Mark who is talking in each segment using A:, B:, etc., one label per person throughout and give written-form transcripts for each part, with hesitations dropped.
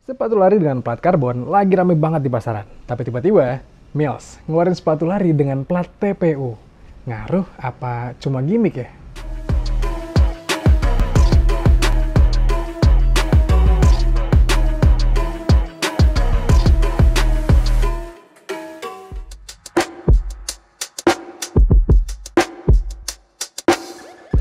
A: Sepatu lari dengan plat karbon lagi rame banget di pasaran. Tapi tiba-tiba, Mills ngeluarin sepatu lari dengan plat TPU. Ngaruh apa cuma gimmick ya?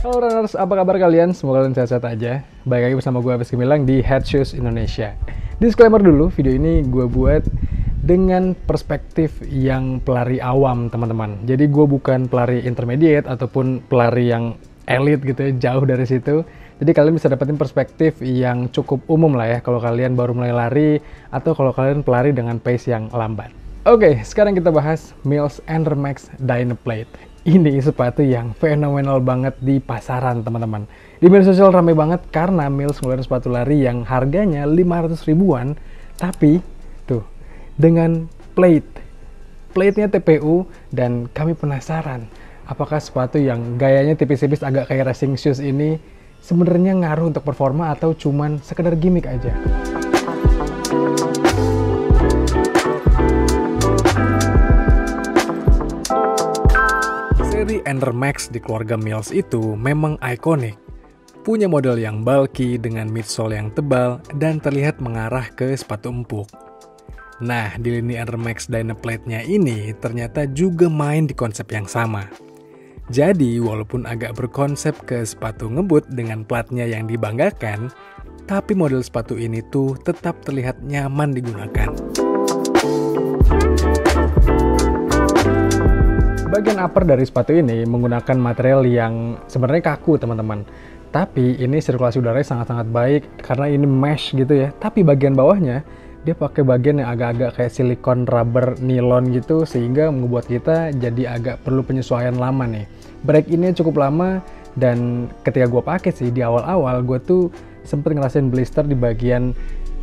A: Halo runners, apa kabar kalian? Semoga kalian sehat-sehat aja. Baik lagi bersama gue Abis Gemilang di Head Shoes Indonesia. Disclaimer dulu, video ini gue buat dengan perspektif yang pelari awam, teman-teman. Jadi gue bukan pelari intermediate ataupun pelari yang elite gitu ya, jauh dari situ. Jadi kalian bisa dapetin perspektif yang cukup umum lah ya, kalau kalian baru mulai lari atau kalau kalian pelari dengan pace yang lambat. Oke, sekarang kita bahas Mills Air Max Dynaplate. Ini sepatu yang fenomenal banget di pasaran, teman-teman. Di media sosial ramai banget karena Mills ngeluarin sepatu lari yang harganya 500 ribuan, tapi tuh dengan plate-nya TPU, dan kami penasaran apakah sepatu yang gayanya tipis-tipis agak kayak racing shoes ini sebenarnya ngaruh untuk performa atau cuman sekedar gimmick aja. Seri Air Max di keluarga Mills itu memang ikonik. Punya model yang bulky dengan midsole yang tebal dan terlihat mengarah ke sepatu empuk. Nah, di lini Air Max Dynaplate-nya ini ternyata juga main di konsep yang sama. Jadi, walaupun agak berkonsep ke sepatu ngebut dengan platnya yang dibanggakan, tapi model sepatu ini tuh tetap terlihat nyaman digunakan. Bagian upper dari sepatu ini menggunakan material yang sebenarnya kaku, teman-teman. Tapi ini sirkulasi udaranya sangat-sangat baik karena ini mesh gitu ya. Tapi bagian bawahnya dia pakai bagian yang agak-agak kayak silikon rubber nilon gitu, sehingga membuat kita jadi agak perlu penyesuaian lama nih. Break ini cukup lama, dan ketika gue pakai sih di awal-awal gue tuh sempet ngerasain blister di bagian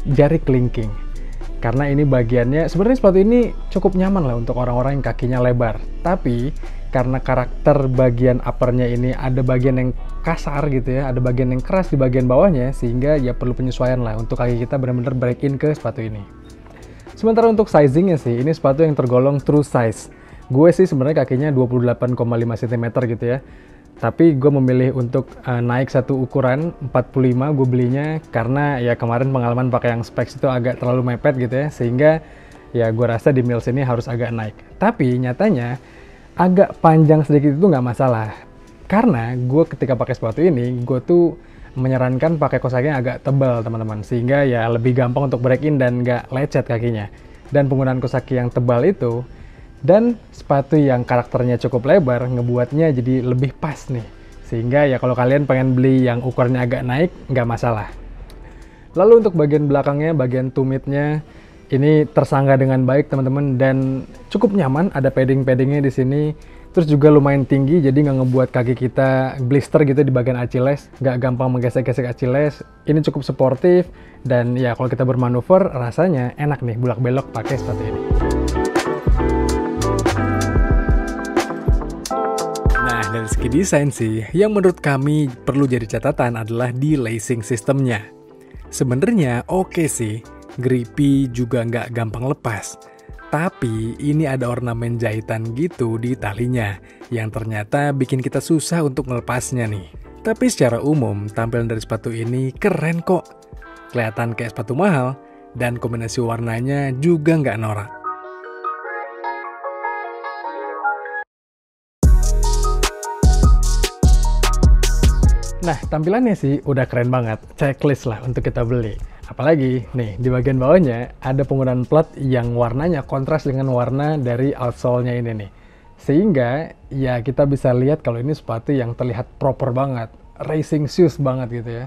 A: jari kelingking. Karena ini bagiannya, sebenarnya sepatu ini cukup nyaman lah untuk orang-orang yang kakinya lebar. Tapi karena karakter bagian uppernya ini ada bagian yang kasar gitu ya, ada bagian yang keras di bagian bawahnya, sehingga ya perlu penyesuaian lah untuk kaki kita benar-benar break in ke sepatu ini. Sementara untuk sizingnya sih, ini sepatu yang tergolong true size. Gue sih sebenarnya kakinya 28,5 cm gitu ya. Tapi gue memilih untuk naik satu ukuran 45, gue belinya karena ya kemarin pengalaman pakai yang specs itu agak terlalu mepet gitu ya, sehingga ya gue rasa di Mills ini harus agak naik. Tapi nyatanya agak panjang sedikit itu nggak masalah, karena gue ketika pakai sepatu ini gue tuh menyarankan pakai kaos kaki yang agak tebal, teman-teman, sehingga ya lebih gampang untuk break in dan nggak lecet kakinya. Dan penggunaan kaos kaki yang tebal itu dan sepatu yang karakternya cukup lebar ngebuatnya jadi lebih pas nih, sehingga ya kalau kalian pengen beli yang ukurannya agak naik nggak masalah. Lalu untuk bagian belakangnya, bagian tumitnya ini tersangga dengan baik, teman-teman, dan cukup nyaman. Ada padding-paddingnya di sini, terus juga lumayan tinggi, jadi nggak ngebuat kaki kita blister gitu di bagian Achilles, nggak gampang menggesek-gesek Achilles. Ini cukup sportif, dan ya kalau kita bermanuver rasanya enak nih bulak belok pakai sepatu ini. Dari segi desain sih, yang menurut kami perlu jadi catatan adalah di lacing sistemnya. Sebenarnya oke sih, grippy juga nggak gampang lepas. Tapi ini ada ornamen jahitan gitu di talinya, yang ternyata bikin kita susah untuk melepasnya nih. Tapi secara umum, tampilan dari sepatu ini keren kok. Kelihatan kayak sepatu mahal, dan kombinasi warnanya juga nggak norak. Nah, tampilannya sih udah keren banget, checklist lah untuk kita beli. Apalagi nih, di bagian bawahnya ada penggunaan plat yang warnanya kontras dengan warna dari outsole-nya ini nih. Sehingga ya kita bisa lihat kalau ini sepatu yang terlihat proper banget, racing shoes banget gitu ya.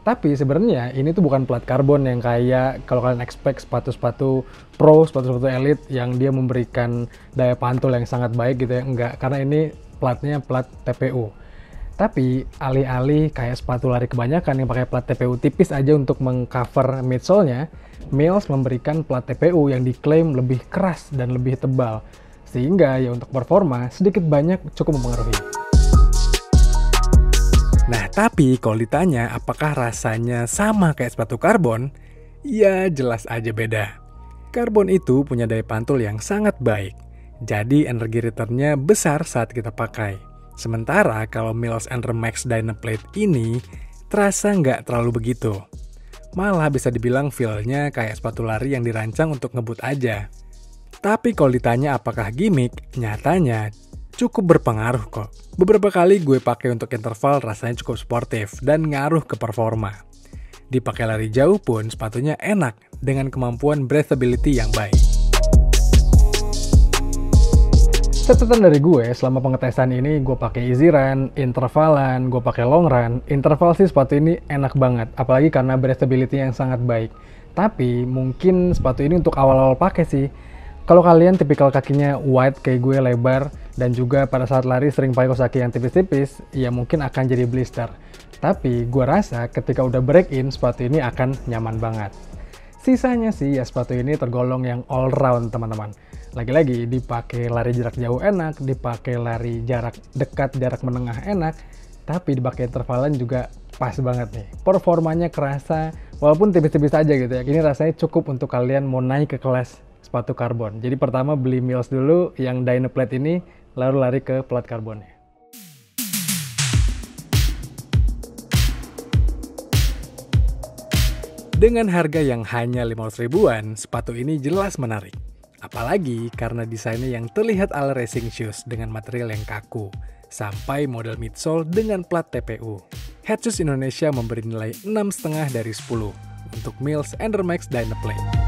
A: Tapi sebenarnya ini tuh bukan plat karbon yang kayak kalau kalian expect sepatu-sepatu pro, sepatu-sepatu elite yang dia memberikan daya pantul yang sangat baik gitu ya. Enggak, karena ini platnya plat TPU. Tapi alih-alih kayak sepatu lari kebanyakan yang pakai plat TPU tipis aja untuk mengcover midsole-nya, Mills memberikan plat TPU yang diklaim lebih keras dan lebih tebal. Sehingga ya untuk performa sedikit banyak cukup mempengaruhi. Nah, tapi kalau ditanya apakah rasanya sama kayak sepatu karbon, Ya, jelas aja beda. Karbon itu punya daya pantul yang sangat baik. Jadi energi returnnya besar saat kita pakai. Sementara kalau Mills Max Dynaplate ini terasa nggak terlalu begitu. Malah bisa dibilang feel-nya kayak sepatu lari yang dirancang untuk ngebut aja. Tapi kalau ditanya apakah gimmick, nyatanya cukup berpengaruh kok. Beberapa kali gue pakai untuk interval rasanya cukup sportif dan ngaruh ke performa. Dipakai lari jauh pun sepatunya enak dengan kemampuan breathability yang baik. Catatan dari gue selama pengetesan ini, gue pakai easy run, intervalan, gue pakai long run. Interval sih sepatu ini enak banget, apalagi karena breathability yang sangat baik. Tapi mungkin sepatu ini untuk awal-awal pakai sih. Kalau kalian tipikal kakinya wide kayak gue lebar, dan juga pada saat lari sering pakai kaos kaki yang tipis-tipis, ya mungkin akan jadi blister. Tapi gue rasa ketika udah break in, sepatu ini akan nyaman banget. Sisanya sih ya sepatu ini tergolong yang all round teman-teman. Lagi-lagi dipakai lari jarak jauh enak, dipakai lari jarak dekat, jarak menengah enak, tapi dipakai intervalan juga pas banget nih. Performanya kerasa, walaupun tipis-tipis aja gitu ya. Ini rasanya cukup untuk kalian mau naik ke kelas sepatu karbon. Jadi pertama beli Mills dulu yang Dynaplate ini, lalu lari ke plat karbonnya. Dengan harga yang hanya 500 ribuan, sepatu ini jelas menarik. Apalagi karena desainnya yang terlihat ala racing shoes dengan material yang kaku, sampai model midsole dengan plat TPU. Head Shoes Indonesia memberi nilai 6,5 dari 10 untuk Mills Max Dynaplate.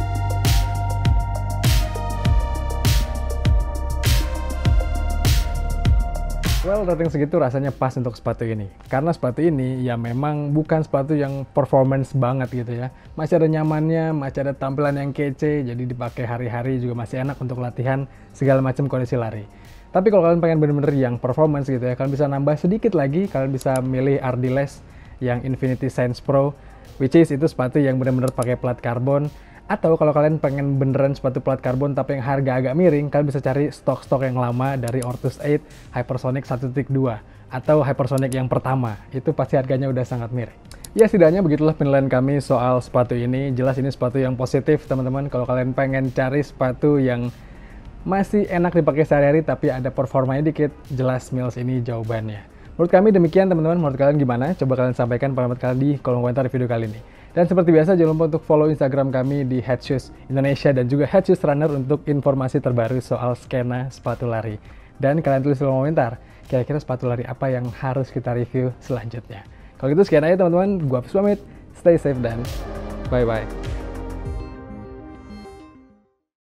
A: Well, rating segitu rasanya pas untuk sepatu ini. Karena sepatu ini ya memang bukan sepatu yang performance banget gitu ya. Masih ada nyamannya, masih ada tampilan yang kece, jadi dipakai hari-hari juga masih enak untuk latihan segala macam kondisi lari. Tapi kalau kalian pengen bener-bener yang performance gitu ya, kalian bisa nambah sedikit lagi, kalian bisa milih Ardiles yang Infinity Sense Pro, which is itu sepatu yang bener-bener pakai plat karbon. Atau kalau kalian pengen beneran sepatu plat karbon tapi yang harga agak miring, kalian bisa cari stok-stok yang lama dari Ortus 8 Hypersonic 1.2 atau Hypersonic yang pertama. Itu pasti harganya udah sangat miring. Ya setidaknya begitulah penilaian kami soal sepatu ini. Jelas ini sepatu yang positif teman-teman. Kalau kalian pengen cari sepatu yang masih enak dipakai sehari-hari tapi ada performanya dikit, jelas Mills ini jawabannya. Menurut kami demikian teman-teman. Menurut kalian gimana? Coba kalian sampaikan pendapat kalian di kolom komentar video kali ini. Dan seperti biasa, jangan lupa untuk follow Instagram kami di Head Shoes Indonesia dan juga Head Shoes Runner untuk informasi terbaru soal skena sepatu lari. Dan kalian tulis di kolom komentar, kira-kira sepatu lari apa yang harus kita review selanjutnya. Kalau gitu sekian aja teman-teman, gua Hafiz pamit, stay safe dan bye-bye.